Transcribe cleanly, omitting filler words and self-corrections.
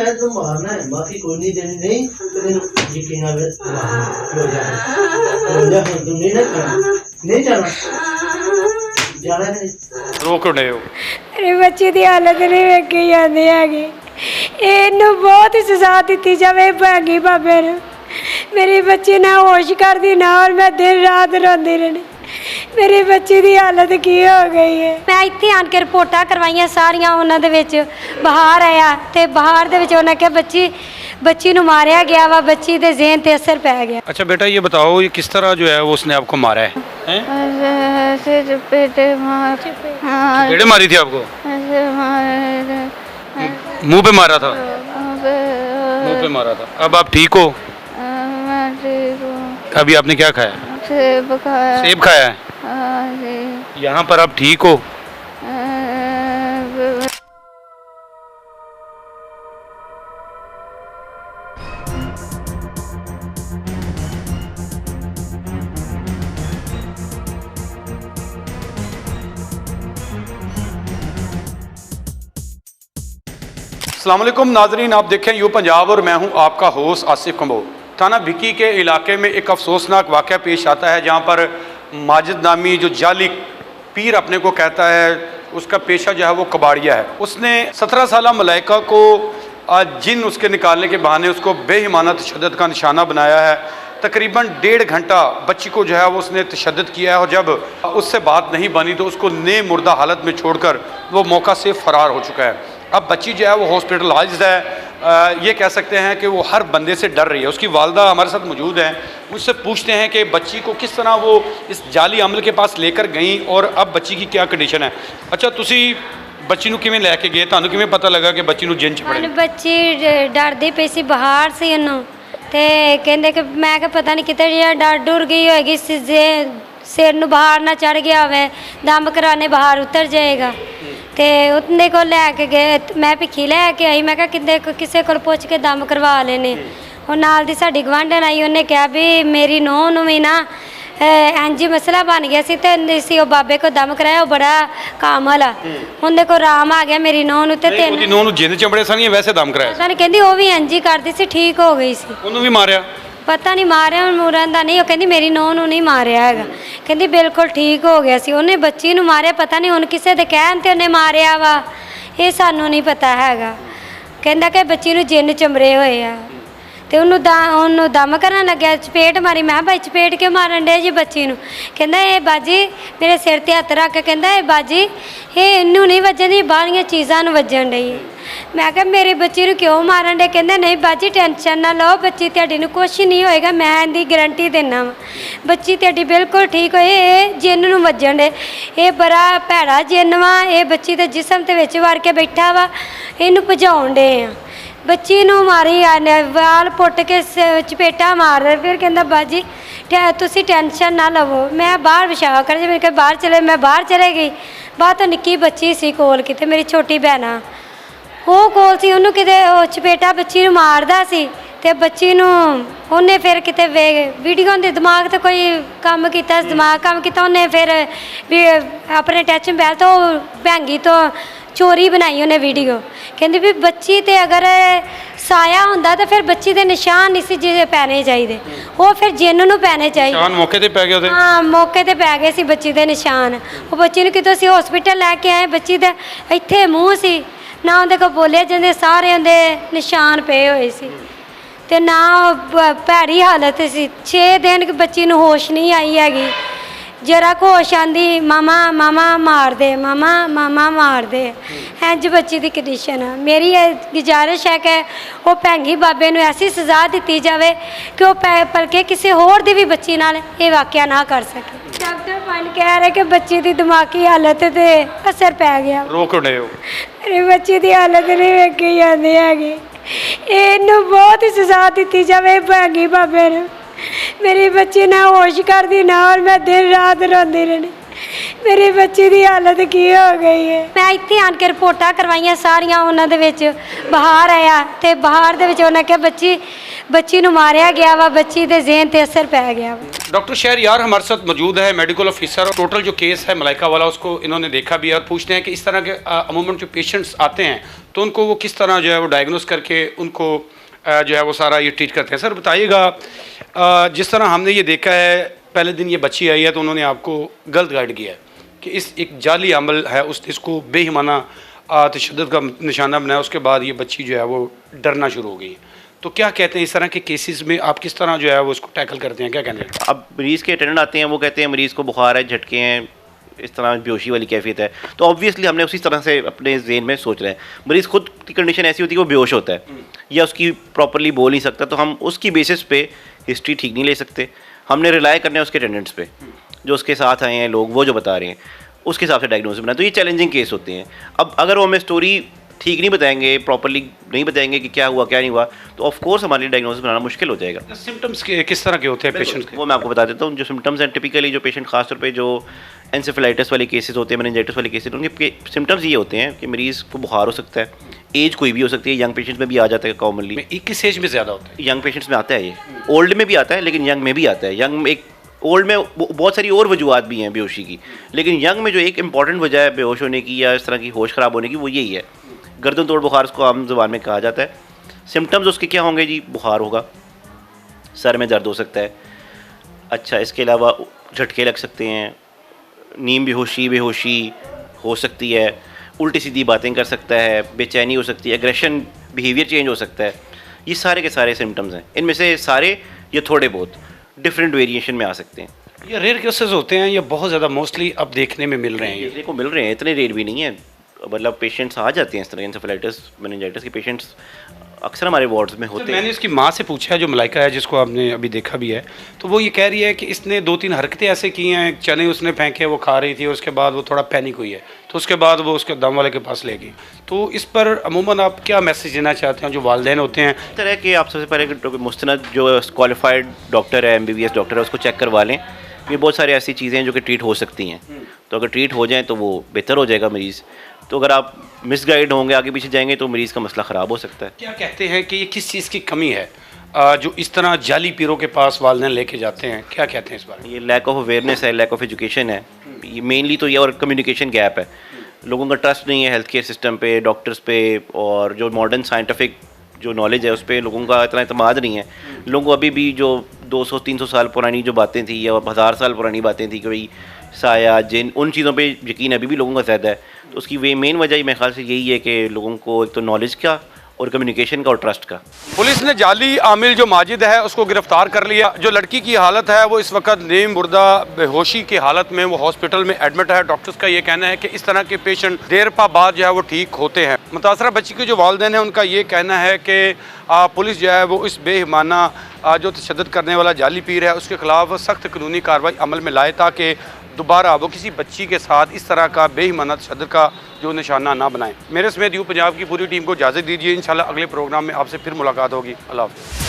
है तो मारना है, बाकी कोई नहीं देनी नहीं। यकीन तुम नहीं नहीं जाना जाना नहीं रोक रहे हो। मेरे बच्चे की हालत नहीं वेखी जाती हैगी, इनू बहुत ही सजा दी जाए भागी बाबे ने। मेरी बच्ची ना होश करती ना, और मैं दिन रात रोंदी रही। मेरे बच्चे की हालत की हो गई है। मैं इत्थे आन के रिपोर्टां करवाइयां सारियां, उन्हां दे विच बाहर आया ते बाहर दे विच उन्हां कहा बच्ची नूं मारिया गया वा, बच्ची दे ज़हन ते असर पै गया। अच्छा बेटा ये बताओ ये किस तरह जो है वो उसने आपको मारा है? चपेटे मारी थी आपको? मुंह पे मारा था? मुंह पे मारा था। अब आप ठीक हो? अभी आपने क्या खाया? सेब खाया। सेब खाया है? हाँ जी। यहाँ पर आप ठीक हो? अस्सलाम वालेकुम नाजरीन, आप देखें यू पंजाब और मैं हूं आपका होस्ट आसिफ कंबोज। थाना भिक्की के इलाके में एक अफसोसनाक वाक़या पेश आता है जहां पर माजिद नामी जो जाली पीर अपने को कहता है, उसका पेशा जो है वो कबाड़िया है। उसने 17 साला मलाइका को जिन उसके निकालने के बहाने उसको बेईमाना तशद्दुद का निशाना बनाया है। तकरीबन 1.5 घंटा बच्ची को जो है वो उसने तशद्दुद किया है और जब उससे बात नहीं बनी तो उसको ने मुर्दा हालत में छोड़कर वो मौका से फ़रार हो चुका है। अब बच्ची जो है वो हॉस्पिटलाइज्ड है। ये कह सकते हैं कि वो हर बंदे से डर रही है। उसकी वालदा हमारे साथ मौजूद हैं, मुझसे पूछते हैं कि बच्ची को किस तरह वो इस जाली अमल के पास लेकर गई और अब बच्ची की क्या कंडीशन है। अच्छा तुसी बच्ची ਨੂੰ ਕਿਵੇਂ ਲੈ ਕੇ ਗਏ, ਤੁਹਾਨੂੰ ਕਿਵੇਂ ਪਤਾ ਲੱਗਾ ਕਿ ਬੱਚੀ ਨੂੰ ਜਿੰਨ ਚਪੜੇ? ਬੱਚੀ ਡਰਦੀ ਪਈ ਸੀ, ਬਾਹਰ ਸੀ ਉਹਨੂੰ ਤੇ ਕਹਿੰਦੇ ਕਿ ਮੈਂ ਕਿ ਪਤਾ ਨਹੀਂ ਕਿਤੇ ਜਿਹੜਾ ਡਰ ਡੁਰ ਗਈ ਹੋਏਗੀ, ਸਿਰ ਨੂੰ ਬਾਹਰ ਨਾ ਚੜ ਗਿਆ ਹੋਵੇ, ਦਮ ਕਰਾਣੇ ਬਾਹਰ ਉਤਰ ਜਾਏਗਾ। ਤੇ ਉਹਦੇ ਕੋਲ ਲੈ ਕੇ ਗਏ, ਮੈਂ ਭਿੱਖੀ ਲੈ ਕੇ ਆਈ। ਮੈਂ ਕਿਹਾ ਕਿਤੇ ਕਿਸੇ ਕੋਲ ਪੁੱਛ ਕੇ ਦਮ ਕਰਵਾ ਲੈਣੇ। ਉਹ ਨਾਲ ਦੀ ਸਾਡੀ ਗਵਾਂਢਣ ਆਈ, ਉਹਨੇ ਕਿਹਾ ਵੀ ਮੇਰੀ ਨੂੰਹ ਨੂੰ ਵੀ ਨਾ ਇੰਝ ਮਸਲਾ ਬਣ ਗਿਆ ਸੀ ਤੇ ਸੀ ਉਹ ਬਾਬੇ ਕੋ ਦਮ ਕਰਾਇਆ, ਉਹ ਬੜਾ ਕਾਮਲ ਆ, ਉਹਦੇ ਕੋਲ ਆਰਾਮ ਆ ਗਿਆ ਮੇਰੀ ਨੂੰਹ ਨੂੰ। ਤੇ ਉਹਦੀ ਨੂੰਹ ਨੂੰ ਜਿੰਨ ਚੰਬੜੇ ਸਨ ਜਾਂ ਵੈਸੇ ਦਮ ਕਰਾਇਆ? ਪਤਾ ਨਹੀਂ, ਕਹਿੰਦੀ ਉਹ ਵੀ ਇੰਝ ਹੀ ਕਰਦੀ ਸੀ, ਠੀਕ ਹੋ ਗਈ ਸੀ। ਉਹਨੂੰ ਵੀ ਮਾਰਿਆ? ਪਤਾ ਨਹੀਂ ਮਾਰਿਆ ਮੂਰਨ ਦਾ ਨਹੀਂ, ਉਹ ਕਹਿੰਦੀ ਮੇਰੀ ਨੂੰਹ ਨੂੰ ਨਹੀਂ ਮਾਰਿਆ ਹੈਗਾ, ਕਹਿੰਦੀ ਬਿਲਕੁਲ ਠੀਕ ਹੋ ਗਿਆ ਸੀ। ਉਹਨੇ ਬੱਚੀ ਨੂੰ ਮਾਰਿਆ, ਪਤਾ ਨਹੀਂ ਹੁਣ ਕਿਸੇ ਦੇ ਕਹਿਣ ਤੇ ਉਹਨੇ ਮਾਰਿਆ ਵਾ, ਇਹ ਸਾਨੂੰ ਨਹੀਂ ਪਤਾ ਹੈਗਾ। ਕਹਿੰਦਾ ਕਿ ਬੱਚੀ ਨੂੰ ਜਿੰਨ ਚਮਰੇ ਹੋਏ ਆ ਤੇ ਉਹਨੂੰ ਦਮ ਕਰਨ ਲੱਗਿਆ, ਚਪੇਟ ਮਾਰੀ। ਮੈਂ ਭਾਈ ਚਪੇਟ ਕਿਉਂ ਮਾਰਨ ਡੇ ਜੀ ਬੱਚੀ ਨੂੰ? ਕਹਿੰਦਾ ਇਹ ਬਾਜੀ ਮੇਰੇ ਸਿਰ ਤੇ ਹੱਥ ਰੱਖ ਕੇ ਕਹਿੰਦਾ ਇਹ ਬਾਜੀ ਇਹ ਇਹਨੂੰ ਨਹੀਂ ਵੱਜਣ, ਬਾਹਰੀਆਂ ਚੀਜ਼ਾਂ ਨੂੰ ਵੱਜਣ ਡਈ। ਮੈਂ ਕਿਹਾ ਮੇਰੀ ਬੱਚੀ ਨੂੰ ਕਿਉਂ ਮਾਰਨ ਡੇ? ਕਹਿੰਦਾ ਨਹੀਂ ਬਾਜੀ ਟੈਨਸ਼ਨ ਨਾ ਲਓ, ਬੱਚੀ ਤੁਹਾਡੀ ਨੂੰ ਕੁਛ ਨਹੀਂ ਹੋਏਗਾ, ਮੈਂ ਇਹਦੀ ਗਰੰਟੀ ਦਿੰਦਾ ਵਾ, ਬੱਚੀ ਤੁਹਾਡੀ ਬਿਲਕੁਲ ਠੀਕ ਹੋਏ। ਇਹ ਜਿੰਨ ਨੂੰ ਵੱਜਣ ਡੇ, ਇਹ ਬੜਾ ਭੈੜਾ ਜਿੰਨ ਵਾ, ਇਹ ਬੱਚੀ ਦੇ ਜਿਸਮ ਦੇ ਵਿੱਚ ਵੜ ਕੇ ਬੈਠਾ ਵਾ, ਇਹਨੂੰ ਭਜਾਉਣ ਡੇ ਆ। ਬੱਚੀ ਨੂੰ ਮਾਰੀ ਵਾਲ ਪੁੱਟ ਕੇ ਚਪੇਟਾ ਮਾਰ। ਫਿਰ ਕਹਿੰਦਾ ਬਾਜੀ ਤੁਸੀਂ ਟੈਨਸ਼ਨ ਨਾ ਲਵੋ, ਮੈਂ ਬਾਹਰ ਵਿਛਾ ਕਰ ਜੇ। ਮੇਰੇ ਕੋਲ ਬਾਹਰ ਚਲੇ, ਮੈਂ ਬਾਹਰ ਚਲੇ ਗਈ। ਬਾਅਦ ਤੋਂ ਨਿੱਕੀ ਬੱਚੀ ਸੀ ਕੋਲ, ਕਿਤੇ ਮੇਰੀ ਛੋਟੀ ਭੈਣ ਆ ਉਹ ਕੋਲ ਸੀ, ਉਹਨੂੰ ਕਿਤੇ ਉਹ ਚਪੇਟਾ ਬੱਚੀ ਨੂੰ ਮਾਰਦਾ ਸੀ ਤੇ ਬੱਚੀ ਨੂੰ ਉਹਨੇ ਫਿਰ ਕਿਤੇ ਵੀਡੀਓ ਦੇ ਦਿਮਾਗ 'ਤੇ ਕੋਈ ਕੰਮ ਕੀਤਾ, ਦਿਮਾਗ ਕੰਮ ਕੀਤਾ ਉਹਨੇ, ਫਿਰ ਵੀ ਆਪਣੇ ਟੱਚ ਮੋਬਾਈਲ ਤੋਂ ਭੈਂਗੀ ਤੋਂ ਚੋਰੀ ਬਣਾਈ ਉਹਨੇ ਵੀਡੀਓ। ਕਹਿੰਦੀ ਵੀ ਬੱਚੀ ਤੇ ਅਗਰ ਸਾਇਆ ਹੁੰਦਾ ਤਾਂ ਫਿਰ ਬੱਚੀ ਦੇ ਨਿਸ਼ਾਨ ਨਹੀਂ ਸੀ ਜਿਹਦੇ ਪੈਣੇ ਚਾਹੀਦੇ, ਉਹ ਫਿਰ ਜਿੰਨ ਨੂੰ ਪੈਣੇ ਚਾਹੀਦੇ। ਨਿਸ਼ਾਨ ਮੌਕੇ ਤੇ ਪੈ ਗਏ ਉਹਦੇ? ਹਾਂ ਮੌਕੇ ਤੇ ਪੈ ਗਏ ਸੀ ਬੱਚੀ ਦੇ ਨਿਸ਼ਾਨ। ਉਹ ਬੱਚੀ ਨੂੰ ਕਿਤੋਂ ਅਸੀਂ ਹਸਪੀਟਲ ਲੈ ਕੇ ਆਏ, ਬੱਚੀ ਦਾ ਇੱਥੇ ਮੂੰਹ ਸੀ ਨਾ, ਉਹਦੇ ਕੋਲ ਬੋਲਿਆ ਜਾਂਦੇ, ਸਾਰੇ ਉਹਦੇ ਨਿਸ਼ਾਨ ਪਏ ਹੋਏ ਸੀ ਤੇ ਨਾ ਭੈੜੀ ਹਾਲਤ ਸੀ। 6 ਦਿਨ ਬੱਚੀ ਨੂੰ ਹੋਸ਼ ਨਹੀਂ ਆਈ ਹੈਗੀ। ਜਰਾ ਹੋਸ਼ ਆਂਦੀ ਮਾਮਾ ਮਾਮਾ ਮਾਰਦੇ, ਮਾਮਾ ਮਾਮਾ ਮਾਰਦੇ, ਇੰਝ ਬੱਚੀ ਦੀ ਕੰਡੀਸ਼ਨ ਆ। ਮੇਰੀ ਇਹ ਗੁਜ਼ਾਰਿਸ਼ ਹੈ ਕਿ ਉਹ ਭੈਂਗੀ ਬਾਬੇ ਨੂੰ ਐਸੀ ਸਜ਼ਾ ਦਿੱਤੀ ਜਾਵੇ ਕਿ ਉਹ ਬਲਕਿ ਕਿਸੇ ਹੋਰ ਦੀ ਵੀ ਬੱਚੀ ਨਾਲ ਇਹ ਵਾਕਿਆ ਨਾ ਕਰ ਸਕੇ। ਡਾਕਟਰ ਪੰਡ ਕਹਿ ਰਹੇ ਕਿ ਬੱਚੀ ਦੀ ਦਿਮਾਗੀ ਹਾਲਤ ਤੇ ਅਸਰ ਪੈ ਗਿਆ। ਰੋਕ ਰਹੇ ਹੋ? ਮੇਰੀ ਬੱਚੀ ਦੀ ਹਾਲਤ ਨਹੀਂ ਵੇਖੀ ਜਾਂਦੀ ਹੈਗੀ, ਇਹਨੂੰ ਬਹੁਤ ਹੀ ਸਜ਼ਾ ਦਿੱਤੀ ਜਾਵੇ ਭੈਂਗੀ ਬਾਬੇ ਨੂੰ। मेरी बच्ची ना होश करती ना, और मैं दिन रात रोंदी रही। मेरी बच्ची की हालत की हो गई है। मैं इत्थे आन के रिपोर्टां करवाइयां सारियां, उन्हां दे विच बाहर आया ते बाहर दे विच उन्हां कहा बच्ची नूं मारिया गया वा, बच्ची दे ज़हन ते असर पै गया वा। डॉक्टर शहरयार हमारे साथ मौजूद है, मेडिकल ऑफिसर। और टोटल जो केस है मलाइका वाला उसको इन्होंने देखा भी है और पूछते हैं कि इस तरह के अमूमन जो पेशेंट्स आते हैं तो उनको वो किस तरह जो है वो डायग्नोस करके उनको जो है वो सारा ये ट्रीट करते हैं। सर बताइएगा, जिस तरह हमने ये देखा है, पहले दिन ये बच्ची आई है तो उन्होंने आपको गलत गाइड किया है कि इस एक जाली अमल है, उस इसको बेईमाना तशद्दुद का निशाना बनाया, उसके बाद ये बच्ची जो है वो डरना शुरू हो गई। तो क्या कहते हैं इस तरह के केसेस में आप किस तरह जो है वो उसको टैकल करते हैं, क्या कहते हैं? अब मरीज़ के अटेंडेंट आते हैं, वो कहते हैं मरीज़ को बुखार है, झटके हैं, इस तरह बेहोशी वाली कैफियत है, तो ऑब्वियसली हमने उसी तरह से अपने ज़हन में सोच रहे हैं। मरीज़ खुद की कंडीशन ऐसी होती है कि वो बेहोश होता है या उसकी प्रॉपरली बोल नहीं सकता, तो हम उसकी बेसिस पे हिस्ट्री ठीक नहीं ले सकते। हमने रिलाई करना है उसके अटेंडेंट्स पे, जो उसके साथ आए हैं लोग, वो जो बता रहे हैं उसके हिसाब से डायग्नोसिस बनाए। तो ये चैलेंजिंग केस होते हैं। अब अगर वो हमें स्टोरी ठीक नहीं बताएंगे, प्रॉपरली नहीं बताएंगे कि क्या हुआ क्या नहीं हुआ, तो ऑफ कोर्स हमारे लिए डायग्नोसिस बनाना मुश्किल हो जाएगा। सिम्टम्स किस तरह के होते हैं पेशेंट के? वो मैं आपको बता देता हूँ। जो सिम्टम्स हैं टिपिकली, जो पेशेंट खासतौर पे जो एंसेफेलाइटिस वाले केसेस होते हैं, मेनिंजाइटिस वाले केसेस, उनके सिम्टम्स ये होते हैं कि मरीज़ को बुखार हो सकता है, एज कोई भी हो सकती है, यंग पेशेंट्स में भी आ जाता है कॉमनली। किस एज में ज़्यादा होता है? यंग पेशेंट्स में आता है, ये ओल्ड में भी आता है लेकिन यंग में भी आता है। यंग में एक ओल्ड में बहुत सारी और वजूहत भी हैं बेहोशी की, लेकिन यंग में जो एक इंपॉर्टेंट वजह है बेहोश होने की या इस तरह की होश ख़राब होने की, वो यही है गर्दन तोड़ बुखार, उसको आम ज़ुबान में कहा जाता है। सिम्टम्स उसके क्या होंगे जी? बुखार होगा, सर में दर्द हो सकता है, अच्छा इसके अलावा झटके लग सकते हैं, नींद बेहोशी हो सकती है, उल्टी सीधी बातें कर सकता है, बेचैनी हो सकती है, एग्रेशन बिहेवियर चेंज हो सकता है। ये सारे के सारे सिम्टम्स हैं। इनमें से सारे या थोड़े बहुत डिफरेंट वेरिएशन में आ सकते हैं। ये रेयर केसेस होते हैं या बहुत ज़्यादा मोस्टली अब देखने में मिल रहे हैं? देखने को मिल रहे हैं, इतने रेयर भी नहीं है। मतलब पेशेंट्स आ जाते हैं इस तरह एंसेफेलाइटिस मेनिंजाइटिस के पेशेंट्स अक्सर हमारे वार्ड्स में होते हैं। मैंने इसकी माँ से पूछा है, जो मलाइका है जिसको आपने अभी देखा भी है, तो वो ये कह रही है कि इसने 2-3 हरकतें ऐसे की हैं, चने उसने फेंके, वो खा रही थी और उसके बाद वो थोड़ा पैनिक हुई है, तो उसके बाद वो उसके दम वाले के पास ले गई। तो इस पर अमूमन आप क्या मैसेज देना चाहते हैं जो वालिदैन होते हैं? इस तरह कि आप सबसे पहले मुस्तनद जो क्वालिफाइड डॉक्टर है, MBBS डॉक्टर है, उसको चेक करवा लें। ये बहुत सारी ऐसी चीज़ें हैं जो कि ट्रीट हो सकती हैं, तो अगर ट्रीट हो जाएँ तो वो बेहतर हो जाएगा मरीज़। तो अगर आप मिसगाइड होंगे, आगे पीछे जाएंगे, तो मरीज़ का मसला ख़राब हो सकता है। क्या कहते हैं कि ये किस चीज़ की कमी है जो इस तरह जाली पीरों के पास वालिदैन लेके जाते हैं, क्या कहते हैं इस बारे में? ये लैक ऑफ अवेयरनेस है, लैक ऑफ एजुकेशन है, ये मेनली तो ये, और कम्युनिकेशन गैप है। लोगों का ट्रस्ट नहीं है हेल्थ केयर सिस्टम पे, डॉक्टर्स पे, और जो मॉडर्न साइंटिफिक जो नॉलेज है उस पर लोगों का इतना इतमाद नहीं है। लोगों को अभी भी जो 200-300 साल पुरानी जो बातें थी या 1000 साल पुरानी बातें थी कि भाई साया, जिन, उन चीज़ों पे यकीन अभी भी लोगों का ज़्यादा है। तो उसकी वे मेन वजह मेरे ख्याल से यही है कि लोगों को एक तो नॉलेज का और कम्युनिकेशन का और ट्रस्ट का। पुलिस ने जाली आमिल जो माजिद है उसको गिरफ्तार कर लिया। जो लड़की की हालत है वो इस वक्त नीम मुर्दा बेहोशी की हालत में वो हॉस्पिटल में एडमिट है। डॉक्टर्स का ये कहना है कि इस तरह के पेशेंट देर पा बाद जो है वो ठीक होते हैं। मुतासरा बच्ची के जो वालिदैन हैं उनका ये कहना है कि पुलिस जो है वो इस बेईमाना जो तशद्दुद करने वाला जाली पीर है उसके खिलाफ सख्त कानूनी कार्रवाई अमल में लाए, ताकि दोबारा वो किसी बच्ची के साथ इस तरह का बेईमाना तशद्दुद का जो निशाना ना बनाएं। मेरे समेत यू पंजाब की पूरी टीम को इजाज़त दीजिए। इंशाल्लाह अगले प्रोग्राम में आपसे फिर मुलाकात होगी। अल्लाह हाफ़िज़।